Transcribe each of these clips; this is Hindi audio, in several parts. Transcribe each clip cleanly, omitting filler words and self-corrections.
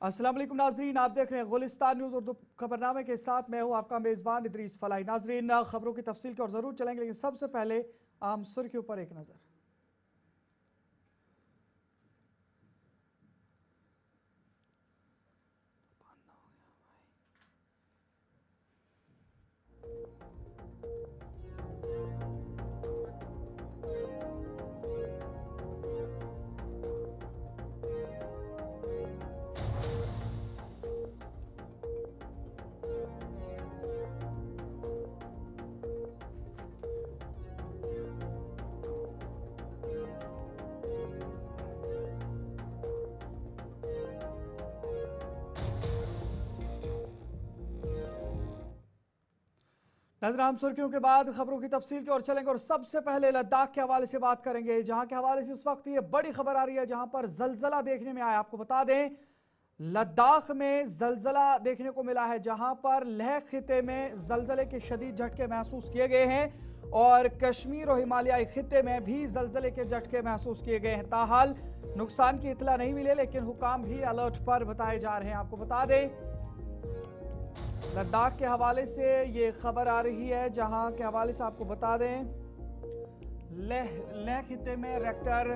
अस्सलाम वालेकुम नाजरीन, आप देख रहे हैं गुलिस्तान न्यूज़ उर्दू खबरनामे के साथ मैं हूं आपका मेज़बान इदरीस फलाई। नाजरीन, खबरों की तफसील की ओर ज़रूर चलेंगे, लेकिन सबसे पहले आम सुर्खियों पर एक नज़र। नजर आम सुर्खियों के बाद खबरों की तफसील की ओर चलेंगे और सबसे पहले लद्दाख के हवाले से बात करेंगे, जहां के हवाले से इस वक्त ये बड़ी खबर आ रही है, जहां पर जलजला देखने में आया। आपको बता दें, लद्दाख में जलजला देखने को मिला है, जहां पर लेह खिते में जलजले के शदीद झटके महसूस किए गए हैं और कश्मीर और हिमालयाई खिते में भी जलजले के झटके महसूस किए गए हैं। ताहाल नुकसान की इतला नहीं मिले, लेकिन हुकाम भी अलर्ट पर बताए जा रहे हैं। आपको बता दें, लद्दाख के हवाले से ये खबर आ रही है, जहां के हवाले से आपको बता दें, लेह खिते में रेक्टर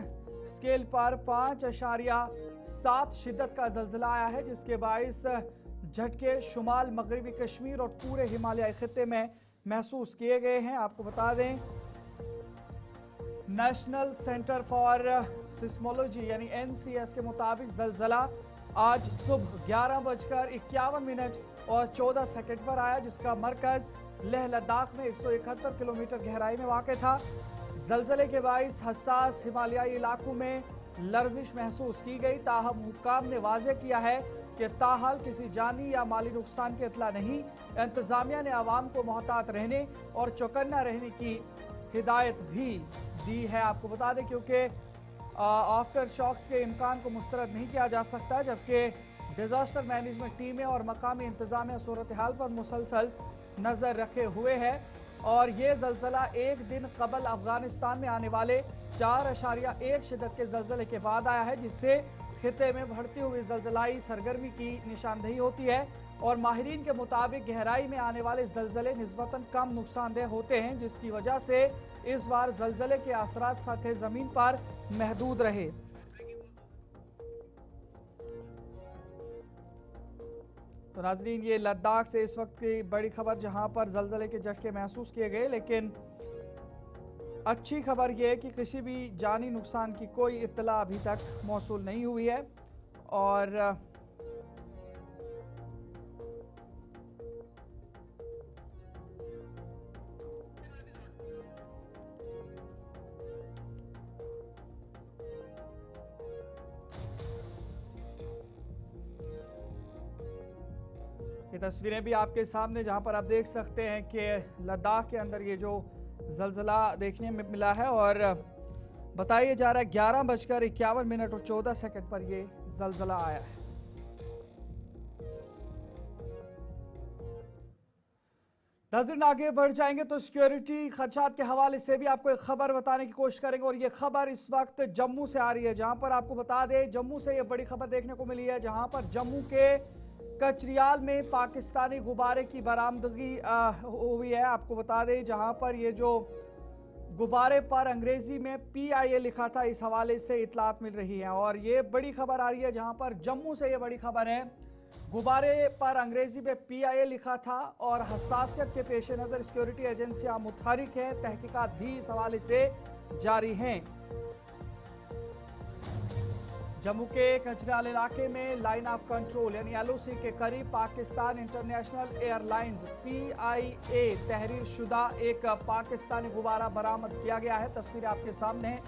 स्केल पर 5.7 शिद्दत का जलजला आया है, जिसके बाइस झटके शुमाल मगरबी कश्मीर और पूरे हिमालयाई खिते में महसूस किए गए हैं। आपको बता दें, नेशनल सेंटर फॉर सिस्मोलॉजी यानी NCS के मुताबिक जलजला आज सुबह 11:51 और 14 सेकंड पर आया, जिसका मरकज लेह लद्दाख में 171 किलोमीटर गहराई में वाक़ था। जलजले के बाइस हसास हिमालयाई इलाकों में लर्जिश महसूस की गई। ताहम हुक्काम ने वाज़ेह किया है कि ताहाल किसी जानी या माली नुकसान की इतला नहीं। इंतजामिया ने आवाम को मोहतात रहने और चौकन्ना रहने की हिदायत भी दी है। आपको बता दें, क्योंकि आफ्टर शॉक्स के इम्कान को मुस्तरद नहीं किया जा सकता, जबकि डिजास्टर मैनेजमेंट टीमें और मकामी इंतजामिया सूरत हाल पर मुसलसल नजर रखे हुए है। और ये जलजला एक दिन कबल अफगानिस्तान में आने वाले 4.1 शिद्दत के जलजले के बाद आया है, जिससे खिते में बढ़ती हुई जलजलाई सरगर्मी की निशानदेही होती है। और माहिरीन के मुताबिक गहराई में आने वाले जलजले निस्बतन कम नुकसानदेह होते हैं, जिसकी वजह से इस बार जलजले के असरात सतह जमीन पर महदूद रहे। तो नाजरीन, ये लद्दाख से इस वक्त की बड़ी खबर, जहां पर जलजले के झटके महसूस किए गए, लेकिन अच्छी खबर यह है कि किसी भी जानी नुकसान की कोई इत्तला अभी तक मौसूल नहीं हुई है। और ये तस्वीरें भी आपके सामने, जहां पर आप देख सकते हैं कि लद्दाख के अंदर ये जो जलजला देखने में मिला है, और बताया जा रहा है 11:51 और 14 सेकंड पर ये जलजला आया है। नाज़रीन, आगे बढ़ जाएंगे तो सिक्योरिटी खदशात के हवाले से भी आपको एक खबर बताने की कोशिश करेंगे, और ये खबर इस वक्त जम्मू से आ रही है, जहां पर आपको बता दें, जम्मू से ये बड़ी खबर देखने को मिली है, जहां पर जम्मू के कचरियाल में पाकिस्तानी गुब्बारे की बरामदगी हुई है। आपको बता दें, जहां पर ये जो गुब्बारे पर अंग्रेजी में PIA लिखा था, इस हवाले से इतलात मिल रही है। और ये बड़ी खबर आ रही है, जहां पर जम्मू से ये बड़ी खबर है, गुब्बारे पर अंग्रेजी में PIA लिखा था और हसासियत के पेश नज़र सिक्योरिटी एजेंसियां मुतहरिक हैं, तहकीकात भी इस हवाले से जारी हैं। जम्मू के कचरियाल इलाके में लाइन ऑफ कंट्रोल यानी LOC के करीब पाकिस्तान इंटरनेशनल एयरलाइंस PIA तहरीर शुदा एक पाकिस्तानी गुब्बारा बरामद किया गया है। तस्वीर आपके सामने है।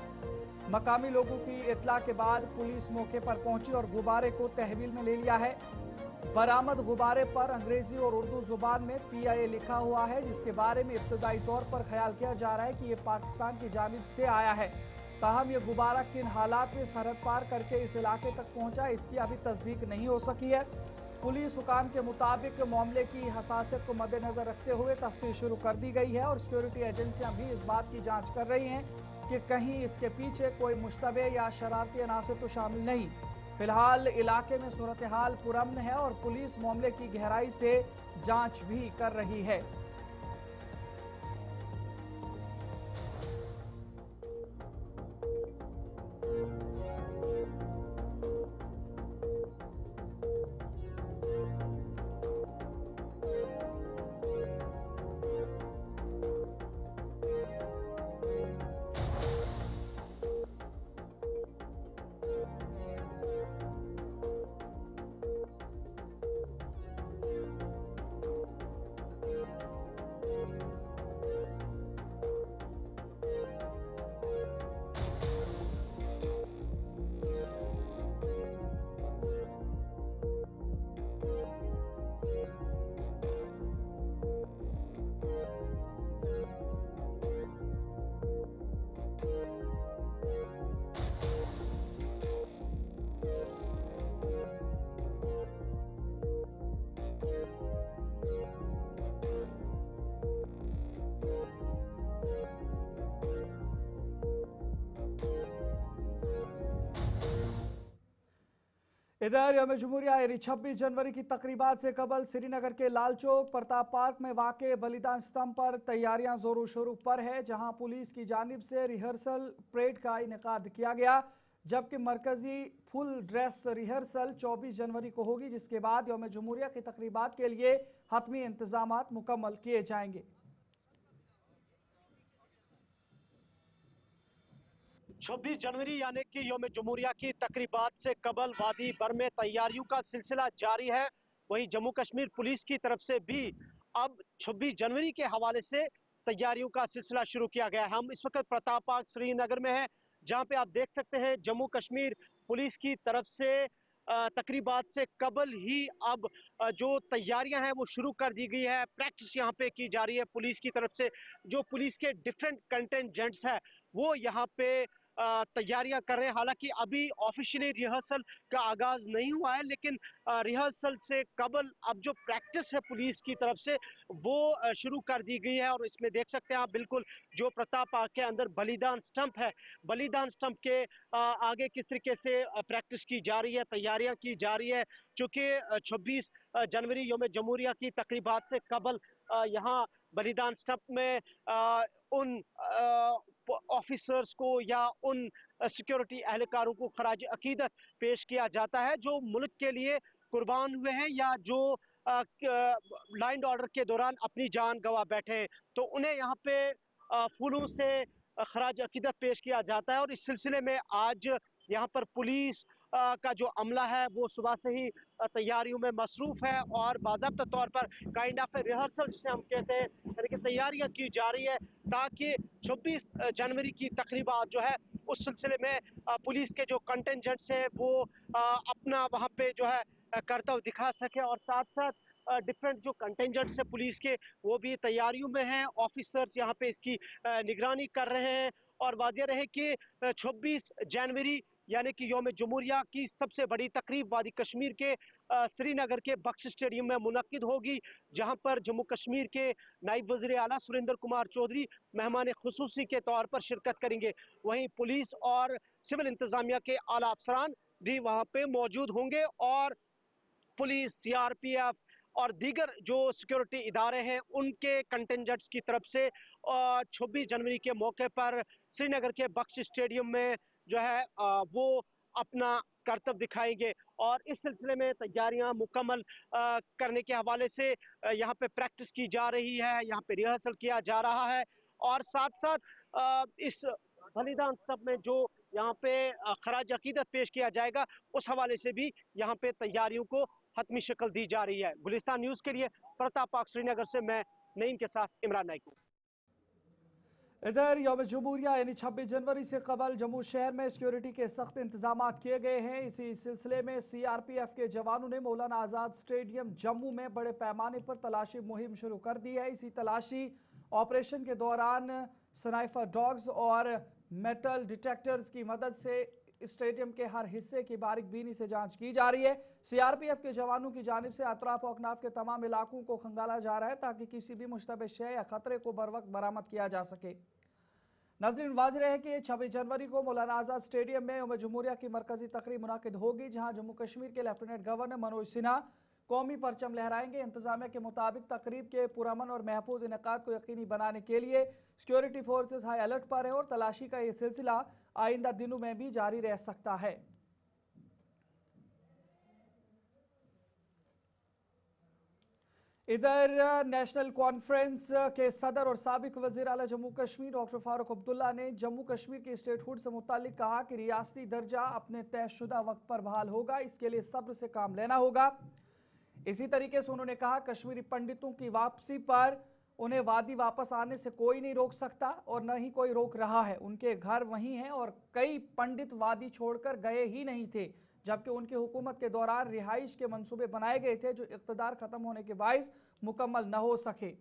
मकामी लोगों की इतला के बाद पुलिस मौके पर पहुंची और गुब्बारे को तहवील में ले लिया है। बरामद गुब्बारे पर अंग्रेजी और उर्दू जुबान में PIA लिखा हुआ है, जिसके बारे में इब्तदाई तौर पर ख्याल किया जा रहा है कि यह पाकिस्तान की जानिब से आया है। ताहम यह गुब्बारा किन हालात में सरहद पार करके इस इलाके तक पहुंचा, इसकी अभी तस्दीक नहीं हो सकी है। पुलिस हुकाम के मुताबिक मामले की हसासियत को मद्देनजर रखते हुए तफ्तीश शुरू कर दी गई है और सिक्योरिटी एजेंसियां भी इस बात की जांच कर रही हैं कि कहीं इसके पीछे कोई मुश्तबे या शरारती अनासर तो शामिल नहीं। फिलहाल इलाके में सूरत हाल पुरअमन है और पुलिस मामले की गहराई से जांच भी कर रही है। इधर यौम जमहूरिया यानी 26 जनवरी की तकरीबात से कबल श्रीनगर के लाल चौक प्रताप पार्क में वाक़े बलिदान स्तंभ पर तैयारियां जोरों शोरों पर है, जहां पुलिस की जानिब से रिहर्सल परेड का इनेकाद किया गया, जबकि मरकजी फुल ड्रेस रिहर्सल 24 जनवरी को होगी, जिसके बाद यौम जमहूरिया की तकरीबात के लिए हतमी इंतजाम मुकम्मल किए जाएंगे। 26 जनवरी यानी कि यौम जमहूरिया की तकरीबात से कबल वादी भर में तैयारियों का सिलसिला जारी है। वहीं जम्मू कश्मीर पुलिस की तरफ से भी अब 26 जनवरी के हवाले से तैयारियों का सिलसिला शुरू किया गया है। हम इस वक्त प्रताप पार्क श्रीनगर में हैं, जहां पे आप देख सकते हैं जम्मू कश्मीर पुलिस की तरफ से तकरीबात से कबल ही अब जो तैयारियां हैं वो शुरू कर दी गई है। प्रैक्टिस यहाँ पे की जा रही है पुलिस की तरफ से। जो पुलिस के डिफरेंट कंटेंजेंट्स है वो यहाँ पे तैयारियां कर रहे हैं। हालांकि अभी ऑफिशियली रिहर्सल का आगाज नहीं हुआ है, लेकिन रिहर्सल से कबल अब जो प्रैक्टिस है पुलिस की तरफ से वो शुरू कर दी गई है। और इसमें देख सकते हैं आप बिल्कुल जो प्रताप पार्क के अंदर बलिदान स्तंभ है, बलिदान स्तंभ के आगे किस तरीके से प्रैक्टिस की जा रही है, तैयारियां की जा रही है। चूंकि 26 जनवरी यौम जमहूरिया की तकरीबात से कबल यहाँ बलिदान स्तंभ में उन ऑफिसर्स को या उन सिक्योरिटी एहलकारों को खराज अकीदत पेश किया जाता है जो मुल्क के लिए कुर्बान हुए हैं या जो लॉ एंड ऑर्डर के दौरान अपनी जान गंवा बैठे हैं। तो उन्हें यहाँ पे फूलों से खराज अकीदत पेश किया जाता है। और इस सिलसिले में आज यहाँ पर पुलिस का जो अमला है वो सुबह से ही तैयारियों में मसरूफ है और बाज़ाब्ता तौर पर काइंड ऑफ रिहर्सल जिसे हम कहते हैं यानी कि तैयारियां की जा रही है, ताकि 26 जनवरी की तकरीबात जो है उस सिलसिले में पुलिस के जो कंटेंजेंट्स है वो अपना वहाँ पे जो है करतव्य दिखा सके। और साथ साथ डिफरेंट जो कंटेंजेंट्स है पुलिस के वो भी तैयारियों में हैं। ऑफिसर्स यहाँ पे इसकी निगरानी कर रहे हैं। और वाज़ेह रहे कि 26 जनवरी यानी कि यौम जमहूरिया की सबसे बड़ी तकरीब वादी कश्मीर के श्रीनगर के बख्श स्टेडियम में मुनक्किद होगी, जहां पर जम्मू कश्मीर के नायब वज़ीर आला सुरेंद्र कुमार चौधरी मेहमान खुसूसी के तौर पर शिरकत करेंगे। वहीं पुलिस और सिविल इंतजामिया के आला अफसरान भी वहां पे मौजूद होंगे और पुलिस, सीआरपीएफ और दीगर जो सिक्योरिटी इदारे हैं उनके कंटेंजेंट्स की तरफ से 26 जनवरी के मौके पर श्रीनगर के बख्श स्टेडियम में जो है वो अपना करतब दिखाएंगे। और इस सिलसिले में तैयारियां मुकम्मल करने के हवाले से यहाँ पे प्रैक्टिस की जा रही है, यहाँ पे रिहर्सल किया जा रहा है। और साथ साथ इस बलिदान स्तंभ में जो यहाँ पे खराज अकीदत पेश किया जाएगा उस हवाले से भी यहाँ पे तैयारियों को हतमी शक्ल दी जा रही है। गुलिस्तान न्यूज के लिए प्रताप पार्क श्रीनगर से मैं नईम के साथ इमरान नाइक हूँ। इधर यौम जमहूरिया यानी 26 जनवरी से कबल जम्मू शहर में सिक्योरिटी के सख्त इंतजाम किए गए हैं। इसी सिलसिले में सीआरपीएफ के जवानों ने मौलाना आज़ाद स्टेडियम जम्मू में बड़े पैमाने पर तलाशी मुहिम शुरू कर दी है। इसी तलाशी ऑपरेशन के दौरान स्नाइपर डॉग्स और मेटल डिटेक्टर्स की मदद से स्टेडियम के हर हिस्से की बारीकबीनी से जांच की जा रही है। सीआरपीएफ के जवानों की जानिब से अतराफ और अकनाफ के तमाम इलाकों को खंगाला जा रहा है ताकि किसी भी मुश्तबह शय या खतरे को बर वक्त बरामद किया जा सके। नाज़रीन, वाज़ेह है कि 26 जनवरी को मौलाना आज़ाद स्टेडियम में यौम जमहूरिया की मरकजी तकरीब मुनाकिद होगी, जहां जम्मू कश्मीर के लेफ्टिनेंट गवर्नर मनोज सिन्हा कौमी परचम लहराएंगे। इंतजामिया के मुताबिक तकरीब के पुरअमन और महफूज इनेकाद को यकीनी बनाने के लिए सिक्योरिटी फोर्सेज हाई अलर्ट पर है और तलाशी का यह सिलसिला आइंदा दिनों में भी जारी रह सकता है। इधर नेशनल कॉन्फ्रेंस के सदर और साबिक वज़ीर आला जम्मू कश्मीर डॉक्टर फारूक अब्दुल्ला ने जम्मू कश्मीर के स्टेटहुड से मुतालिक कहा कि रियासती दर्जा अपने तयशुदा वक्त पर बहाल होगा, इसके लिए सब्र से काम लेना होगा। इसी तरीके से उन्होंने कहा, कश्मीरी पंडितों की वापसी पर उन्हें वादी वापस आने से कोई नहीं रोक सकता और न ही कोई रोक रहा है। उनके घर वहीं हैं और कई पंडित वादी छोड़कर गए ही नहीं थे, जबकि उनकी हुकूमत के दौरान रिहाइश के मंसूबे बनाए गए थे जो इख्तिदार खत्म होने के बायस मुकम्मल न हो सके।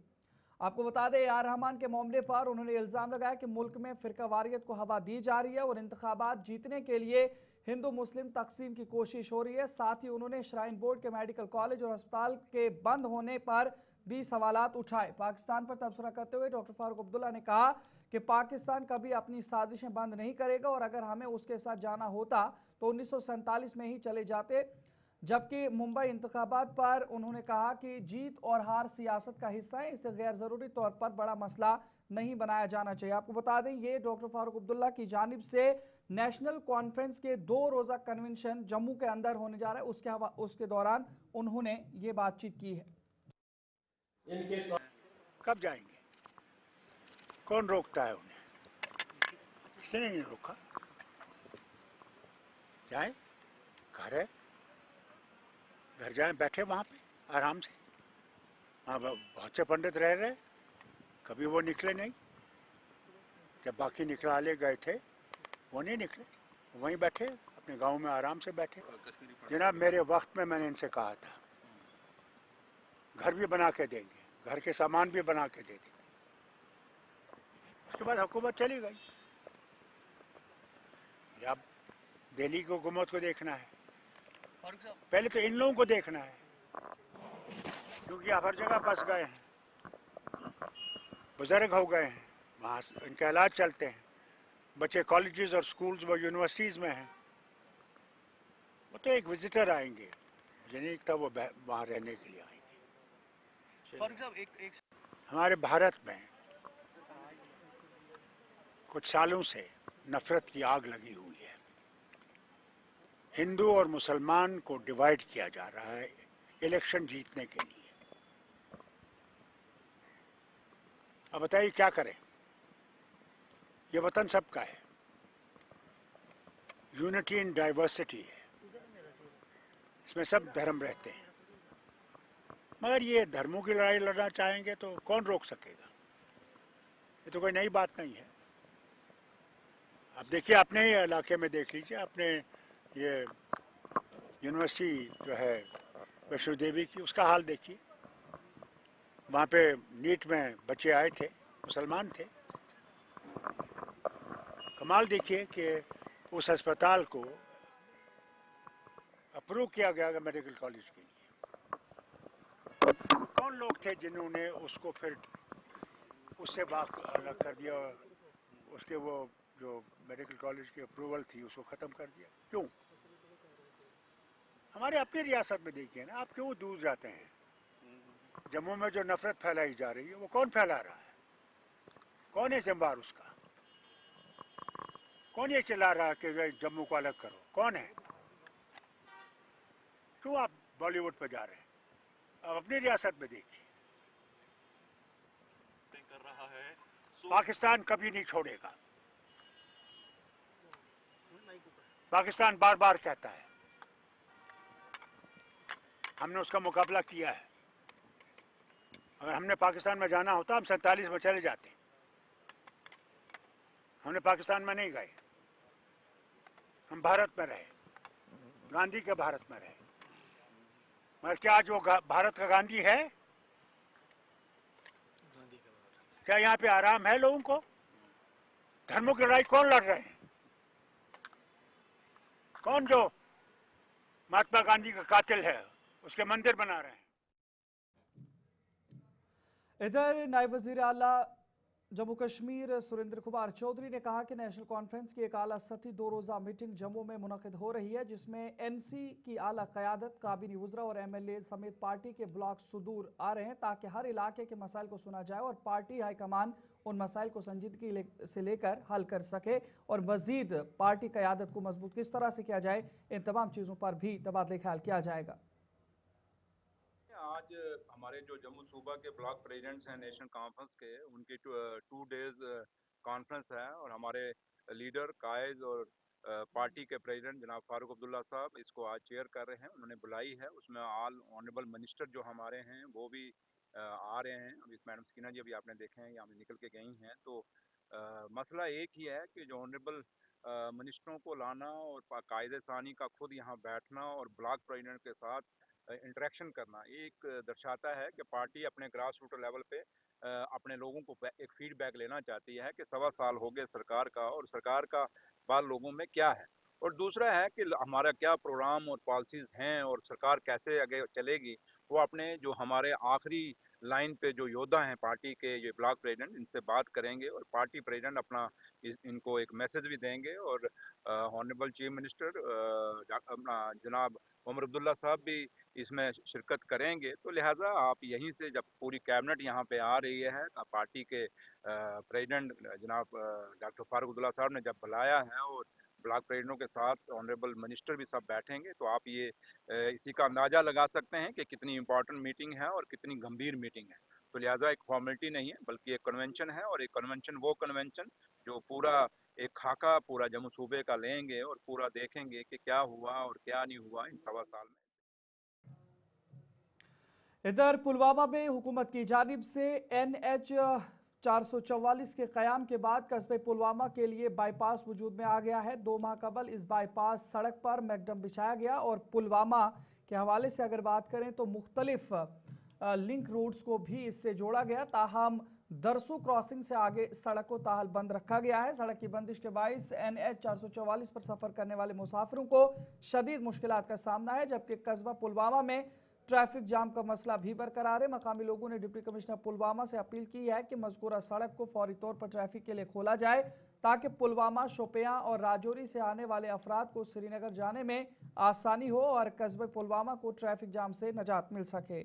आपको बता दें, AR रहमान के मामले पर उन्होंने इल्जाम लगाया कि मुल्क में फिरकावारियत को हवा दी जा रही है और इंतखाबात जीतने के लिए हिंदू मुस्लिम तकसीम की कोशिश हो रही है। साथ ही उन्होंने श्राइन बोर्ड के मेडिकल कॉलेज और अस्पताल के बंद होने पर भी सवालात उठाए। पाकिस्तान पर तबसरा करते हुए डॉक्टर फारूक अब्दुल्ला ने कहा कि पाकिस्तान कभी अपनी साजिशें बंद नहीं करेगा और अगर हमें उसके साथ जाना होता तो 1947 में ही चले जाते। जबकि मुंबई इंतखाबात पर उन्होंने कहा कि जीत और हार सियासत का हिस्सा है, इसे गैर जरूरी तौर पर बड़ा मसला नहीं बनाया जाना चाहिए। आपको बता दें, ये डॉक्टर फारूक अब्दुल्ला की जानिब से नेशनल कॉन्फ्रेंस के 2 रोजा कन्वेंशन जम्मू के अंदर होने जा रहा है, उसके दौरान उन्होंने ये बातचीत की है। कब जाएंगे? कौन रोकता है उन्हें? किसी ने नहीं रोका। जाए, घर है, घर जाएं, बैठे वहां पे आराम से। वहाँ बहुत से पंडित रह रहे, कभी वो निकले नहीं। जब बाकी निकलाले गए थे वो नहीं निकले, वहीं बैठे अपने गांव में आराम से बैठे। जनाब, मेरे वक्त में मैंने इनसे कहा था घर भी बना के देंगे, घर के सामान भी बना के दे देंगे। उसके बाद हुकूमत चली गई। अब दिल्ली की हुकूमत को देखना है, पहले तो इन लोगों को देखना है, क्योंकि आप हर जगह फंस गए हैं, बुजुर्ग हो गए हैं, वहाँ इनका इलाज चलते हैं, बच्चे कॉलेजेस और स्कूल्स व यूनिवर्सिटीज़ में हैं। वो तो एक विजिटर आएंगे, मुझे नहीं लगता वो वहाँ रहने के लिए आएंगे। हमारे भारत में कुछ सालों से नफरत की आग लगी हुई है। हिंदू और मुसलमान को डिवाइड किया जा रहा है इलेक्शन जीतने के लिए। अब बताइए क्या करें? ये वतन सबका है, यूनिटी इन डाइवर्सिटी है, इसमें सब धर्म रहते हैं। मगर ये धर्मों की लड़ाई लड़ना चाहेंगे तो कौन रोक सकेगा? ये तो कोई नई बात नहीं है। अब देखिए, अपने ही इलाके में देख लीजिए, अपने ये यूनिवर्सिटी जो है वैष्णो देवी की, उसका हाल देखिए। वहाँ पे नीट में बच्चे आए थे, मुसलमान थे। कमाल देखिए कि उस अस्पताल को अप्रूव किया गया मेडिकल कॉलेज के लिए। कौन लोग थे जिन्होंने उसको फिर उससे अलग कर दिया, उसके वो जो मेडिकल कॉलेज की अप्रूवल थी उसको ख़त्म कर दिया? क्यों? हमारे अपनी रियासत में देखिए ना, आप क्यों दूर जाते हैं? जम्मू में जो नफरत फैलाई जा रही है वो कौन फैला रहा है? कौन है जिम्मेदार उसका? कौन ये चिल्ला रहा है कि जम्मू को अलग करो? कौन है? क्यों आप बॉलीवुड पे जा रहे हैं? अब अपनी रियासत में देखिए। पाकिस्तान कभी नहीं छोड़ेगा। पाकिस्तान बार बार कहता है, हमने उसका मुकाबला किया है। अगर हमने पाकिस्तान में जाना होता हम 47 में चले जाते। हमने पाकिस्तान में नहीं गए, हम भारत में रहे, गांधी के भारत में रहे। मगर क्या आज वो भारत का गांधी है? क्या यहाँ पे आराम है लोगों को? धर्मों की लड़ाई कौन लड़ रहे हैं? कौन जो महात्मा गांधी का कातिल है उसके मंदिर बना रहे हैं? इधर नायब वज़ीर आला जम्मू कश्मीर सुरेंद्र कुमार चौधरी ने कहा कि नेशनल कॉन्फ्रेंस की एक आला सतही 2 रोज़ा मीटिंग जम्मू में मुनक़िद हो रही है, जिसमें एनसी की आला क़यादत, काबीनी वज़रा और एमएलए समेत पार्टी के ब्लॉक सुदूर आ रहे हैं ताकि हर इलाके के मसाइल को सुना जाए और पार्टी हाईकमान उन मसाइल को संजीदगी से लेकर हल कर सके और मज़ीद पार्टी क़यादत को मजबूत किस तरह से किया जाए, इन तमाम चीज़ों पर भी तबादले ख्याल किया जाएगा। आज हमारे जो जम्मू सूबा के ब्लॉक प्रेसिडेंट्स हैं नेशनल कॉन्फ्रेंस के, उनकी 2 डेज कॉन्फ्रेंस है और हमारे लीडर कायद और पार्टी के प्रेसिडेंट जनाब फारूक अब्दुल्ला साहब इसको आज चेयर कर रहे हैं। उन्होंने बुलाई है, उसमें ऑल ऑनरेबल मिनिस्टर जो हमारे हैं वो भी आ रहे हैं। अभी मैडम सकीना जी अभी आपने देखे हैं यहाँ पे निकल के गई हैं। तो मसला एक ही है कि जो ऑनरेबल मिनिस्टरों को लाना और कायदे सानी का खुद यहाँ बैठना और ब्लॉक प्रेसिडेंट के साथ इंटरेक्शन करना एक दर्शाता है कि पार्टी अपने ग्रास रूट लेवल पे अपने लोगों को एक फीडबैक लेना चाहती है कि 1.25 साल हो गए सरकार का और सरकार का बात लोगों में क्या है, और दूसरा है कि हमारा क्या प्रोग्राम और पॉलिसीज हैं और सरकार कैसे आगे चलेगी। वो अपने जो हमारे आखिरी लाइन पे जो योद्धा हैं पार्टी के, ये ब्लॉक प्रेसिडेंट, इनसे बात करेंगे और पार्टी प्रेसिडेंट अपना इनको एक मैसेज भी देंगे और ऑनरेबल चीफ मिनिस्टर अपना जनाब उमर अब्दुल्ला साहब भी इसमें शिरकत करेंगे। तो लिहाजा आप यहीं से जब पूरी कैबिनेट यहाँ पे आ रही है, पार्टी के प्रेसिडेंट जनाब डॉक्टर फारूक अब्दुल्ला साहब ने जब बुलाया है और ब्लॉक प्रेसिडेंटों के साथ ऑनरेबल मिनिस्टर भी सब बैठेंगे, तो आप ये इसी का अंदाजा लगा सकते हैं कि कितनी इंपॉर्टेंट मीटिंग है और कितनी गंभीर मीटिंग है। तो लिहाजा एक फॉर्मेलिटी नहीं है बल्कि एक कन्वेंशन है, और एक कन्वेंशन वो कन्वेंशन जो पूरा एक खाका पूरा जम्मू सूबे का लेंगे और पूरा देखेंगे कि क्या हुआ और क्या नहीं हुआ इन 1.25 साल में। इधर पुलवामा में हुकूमत की जानिब से NH 444 के क़याम के बाद कस्बे पुलवामा के लिए बाईपास वजूद में आ गया है। 2 माह कबल इस बाईपास सड़क पर मैकडम बिछाया गया और पुलवामा के हवाले से अगर बात करें तो मुख्तलिफ लिंक रूट्स को भी इससे जोड़ा गया। ताहम दरसू क्रॉसिंग से आगे सड़क को ताहाल बंद रखा गया है। सड़क की बंदिश के बाइस NH 444 पर सफर करने वाले मुसाफिरों को शदीद मुश्किलात का सामना है, जबकि कस्बा पुलवामा में ट्रैफिक जाम का मसला भी बरकरार है। मकामी लोगों ने डिप्टी कमिश्नर पुलवामा से अपील की है कि मज़कूरा सड़क को फौरी तौर पर ट्रैफिक के लिए खोला जाए ताकि पुलवामा, शोपियां और राजौरी से आने वाले अफराद को श्रीनगर जाने में आसानी हो और कस्बे पुलवामा को ट्रैफिक जाम से निजात मिल सके।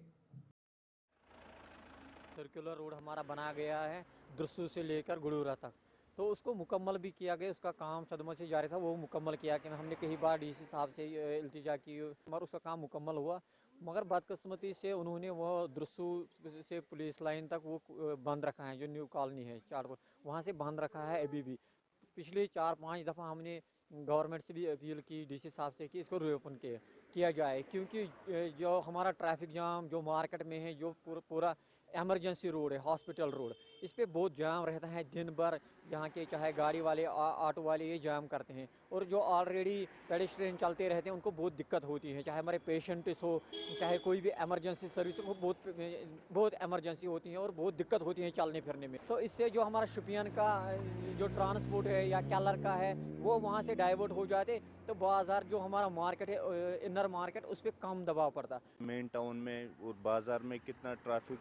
सर्कुलर रोड हमारा बनाया गया है दुरसू से लेकर गुड़ूरा तक, तो उसको मुकम्मल भी किया गया। उसका काम सदमों से जारी था, वो मुकम्मल किया कि हमने कई बार DC साहब से इल्तिजा की और उसका काम मुकम्मल हुआ, मगर बदकिस्मती से उन्होंने वो दुरसू से पुलिस लाइन तक वो बंद रखा है। जो न्यू कॉलोनी है चार, वहाँ से बंद रखा है अभी भी। पिछले 4-5 दफ़ा हमने गवर्नमेंट से भी अपील की, DC साहब से, कि इसको रीओपन किया जाए, क्योंकि जो हमारा ट्रैफिक जाम जो मार्केट में है, जो पूरा एमरजेंसी रोड है, हॉस्पिटल रोड, इस पे बहुत जाम रहता है दिन भर। यहाँ के चाहे गाड़ी वाले ऑटो वाले ये जाम करते हैं, और जो ऑलरेडी पेडेस्ट्रियन चलते रहते हैं उनको बहुत दिक्कत होती है, चाहे हमारे पेशेंट्स हो, चाहे कोई भी एमरजेंसी सर्विस हो, बहुत एमरजेंसी होती है और बहुत दिक्कत होती है चलने फिरने में। तो इससे जो हमारा शुपियन का जो ट्रांसपोर्ट है या कैलर का है वो वहाँ से डाइवर्ट हो जाते, तो बाज़ार जो हमारा मार्केट है इनर मार्केट, उस पर कम दबाव पड़ता। मेन टाउन में और बाज़ार में कितना ट्रैफिक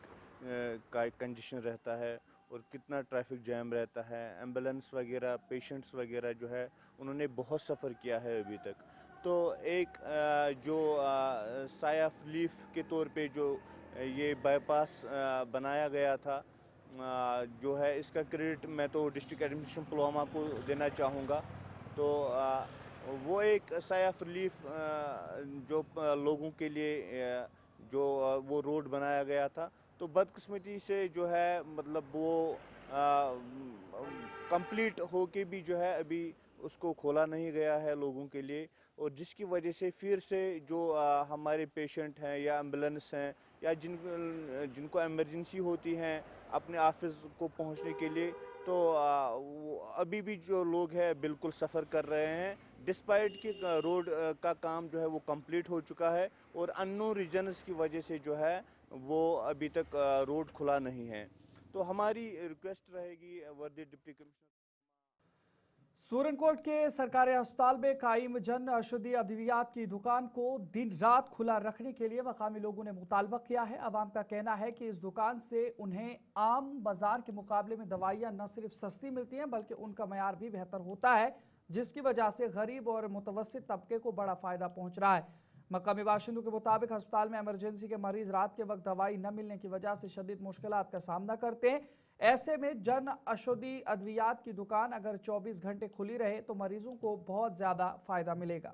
का कंजेशन रहता है और कितना ट्रैफिक जैम रहता है। एम्बुलेंस वगैरह, पेशेंट्स वगैरह जो है उन्होंने बहुत सफ़र किया है अभी तक। तो एक जो साइंस ऑफ रिलीफ के तौर पे जो ये बाईपास बनाया गया था, जो है इसका क्रेडिट मैं तो डिस्ट्रिक्ट एडमिनिस्ट्रेशन पुलवामा को देना चाहूँगा। तो वो एक साइंस ऑफ रिलीफ जो लोगों के लिए जो वो रोड बनाया गया था, तो बदकिस्मती से जो है मतलब वो कंप्लीट होके भी जो है अभी उसको खोला नहीं गया है लोगों के लिए, और जिसकी वजह से फिर से जो हमारे पेशेंट हैं या एम्बुलेंस हैं या जिनको इमरजेंसी होती हैं अपने ऑफिस को पहुंचने के लिए, तो अभी भी जो लोग हैं बिल्कुल सफ़र कर रहे हैं, डिस्पाइट कि रोड का काम जो है वो कंप्लीट हो चुका है और अननोन रीजन्स की वजह से जो है वो अभी तक रोड खुला नहीं है। तो हमारी रिक्वेस्ट रहेगी वर्दी डिप्टी कमिश्नर। सूरनकोट के सरकारी अस्पताल में कायम जन औषधि अद्वियात की दुकान को दिन रात खुला रखने के लिए मकामी लोगों ने मुतालबा किया है। अवाम का कहना है कि इस दुकान से उन्हें आम बाजार के मुकाबले में दवाइयां न सिर्फ सस्ती मिलती हैं बल्कि उनका मयार भी बेहतर होता है, जिसकी वजह से गरीब और मुतवस्सित तबके को बड़ा फायदा पहुंच रहा है। मकामी बाशिंदों के मुताबिक अस्पताल में इमरजेंसी के मरीज रात के वक्त दवाई न मिलने की वजह से शदीद मुश्किलात का सामना करते हैं। ऐसे में जन औषधि अद्वियात की दुकान अगर 24 घंटे खुली रहे तो मरीजों को बहुत ज्यादा फायदा मिलेगा।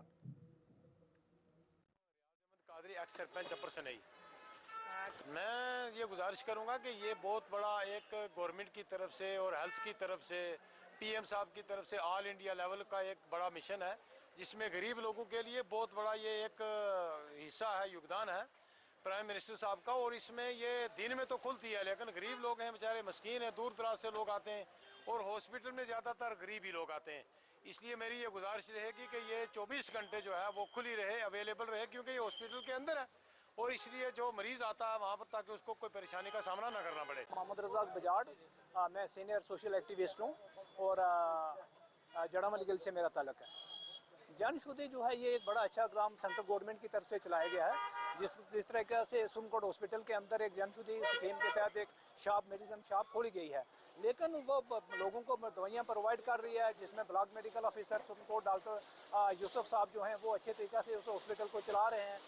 एक्स सरपंच अपर सनई, मैं ये गुजारिश करूंगा कि ये बहुत बड़ा एक गवर्नमेंट की तरफ से और हेल्थ की तरफ से पीएम साहब की तरफ से ऑल इंडिया लेवल का एक बड़ा मिशन है, जिसमें गरीब लोगों के लिए बहुत बड़ा ये एक हिस्सा है, योगदान है प्राइम मिनिस्टर साहब का। और इसमें ये दिन में तो खुलती है लेकिन गरीब लोग हैं बेचारे, मस्कीन हैं, दूर दराज से लोग आते हैं और हॉस्पिटल में ज़्यादातर गरीब ही लोग आते हैं। इसलिए मेरी ये गुजारिश रहेगी कि ये 24 घंटे जो है वो खुली रहे, अवेलेबल रहे, क्योंकि ये हॉस्पिटल के अंदर है और इसलिए जो मरीज़ आता है वहाँ पर ताकि उसको कोई परेशानी का सामना ना करना पड़े। मोहम्मद रज़ाक बजाड़, मैं सीनियर सोशल एक्टिविस्ट हूँ और जड़ामल गिल से मेरा ताल्लुक है। जनशुद्धि जो है ये एक बड़ा अच्छा काम सेंट्रल गवर्नमेंट की तरफ से चलाया गया है। जिस तरह से सुरनकोट हॉस्पिटल के अंदर एक जनशुद्धि स्कीम के तहत एक शॉप, मेडिसिन शॉप खोली गई है, लेकिन वो लोगों को दवाइयाँ प्रोवाइड कर रही है, जिसमें block medical officer Surankote doctor Yusuf साहब जो हैं वो अच्छे तरीके से उस हॉस्पिटल को चला रहे हैं।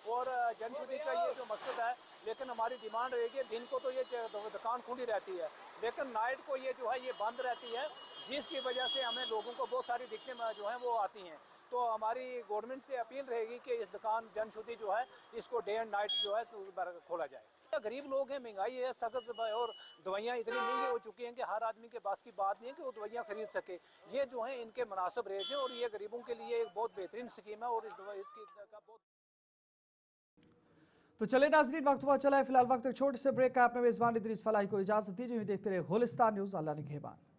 और जनशुद्धि का ये जो मकसद है, लेकिन हमारी डिमांड रहेगी, दिन को तो ये दुकान खुली रहती है लेकिन नाइट को ये जो है ये बंद रहती है, जिसकी वजह से हमें लोगों को बहुत सारी दिक्कतें जो हैं वो आती हैं। तो हमारी गवर्नमेंट से अपील रहेगी कि इस दुकान जनशुद्धि जो है इसको डे एंड नाइट जो है तो खोला जाए। गरीब लोग हैं, महंगाई है सख्त और दवाइयाँ इतनी महंगी हो चुकी हैं कि हर आदमी के पास की बात नहीं है कि वो दवाइयाँ खरीद सके। ये जो है इनके मुनासिब रेट हैं और ये गरीबों के लिए एक बहुत बेहतरीन स्कीम है और इसकी का बहुत। तो चले नाज़रीन, वक्त हुआ चला है फिलहाल वक्त एक छोटे से ब्रेक का। अपने मेजबान इदरीस फलाही को इजाजत दीजिए। देखते रहे गुलिस्तान न्यूज़। अल्लाह निगहबान।